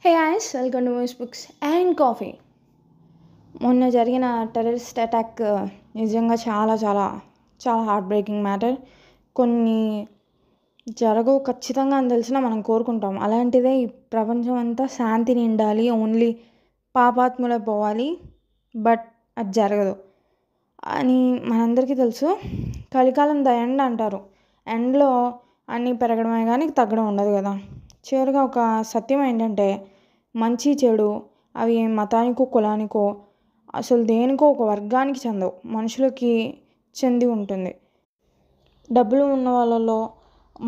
Hey guys, welcome to movies books and coffee. మొన్న జరిగిన terrorist attack నిజంగా చాలా చాలా చాలా హార్ట్ బ్రేకింగ్ మ్యాటర్. కొన్ని జరగవు ఖచ్చితంగా అని తెలిసినా మనం కోరుకుంటాం. అలాంటిదే ఈ ప్రపంచం అంతా శాంతి నిండాలి, ఓన్లీ పాపాత్ములే పోవాలి, బట్ అది జరగదు అని మనందరికీ తెలుసు. కలికాలం ద ఎండ్ అంటారు. ఎండ్లో అన్నీ పెరగడమే కానీ తగ్గడం ఉండదు కదా. చివరిగా ఒక సత్యం ఏంటంటే, మంచి చెడు అవి మతానికో కులానికో అసలు దేనికో ఒక వర్గానికి చెందవు, మనుషులకి చెంది ఉంటుంది. డబ్బులు ఉన్న వాళ్ళలో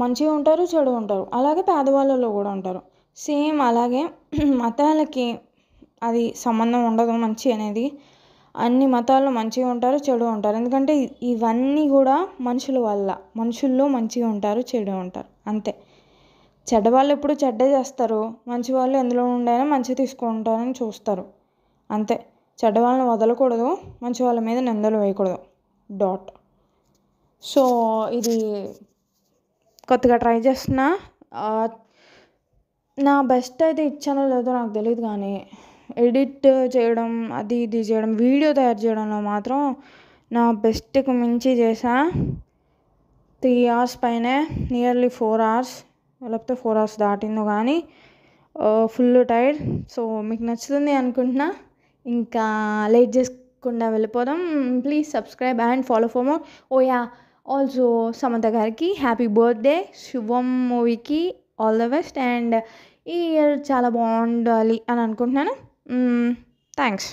మంచిగా ఉంటారు, చెడు ఉంటారు. అలాగే పేదవాళ్ళలో కూడా ఉంటారు. సేమ్ అలాగే మతాలకి అది సంబంధం ఉండదు మంచి అనేది. అన్ని మతాల్లో మంచిగా ఉంటారు, చెడు ఉంటారు. ఎందుకంటే ఇవన్నీ కూడా మనుషుల వల్ల, మనుషుల్లో మంచిగా ఉంటారు, చెడు ఉంటారు, అంతే. చెడ్డవాళ్ళు ఎప్పుడు చెడ్డ చేస్తారు, మంచి వాళ్ళు ఎందులో ఉండైనా మంచి తీసుకుంటారని చూస్తారు, అంతే. చెడ్డవాళ్ళని వదలకూడదు, మంచి వాళ్ళ మీద నిందలు వేయకూడదు. డాట్. సో ఇది కొత్తగా ట్రై చేస్తున్నా. నా బెస్ట్ అయితే ఇచ్చానో లేదో నాకు తెలియదు, కానీ ఎడిట్ చేయడం, అది ఇది చేయడం, వీడియో తయారు చేయడంలో మాత్రం నా బెస్ట్కి మించి చేసా. 3 hours పైనే, నియర్లీ 4 hours, లేకపోతే 4 hours దాటిందో కానీ ఫుల్ టైర్డ్. సో మీకు నచ్చుతుంది అనుకుంటున్నా. ఇంకా లేట్ చేసుకుండా వెళ్ళిపోదాం. Please subscribe and follow for more. Oh yeah, also Samantha గారికి హ్యాపీ బర్త్డే. శుభం మూవీకి ఆల్ ద బెస్ట్. అండ్ ఈ ఇయర్ చాలా బాగుండాలి అని అనుకుంటున్నాను. థ్యాంక్స్.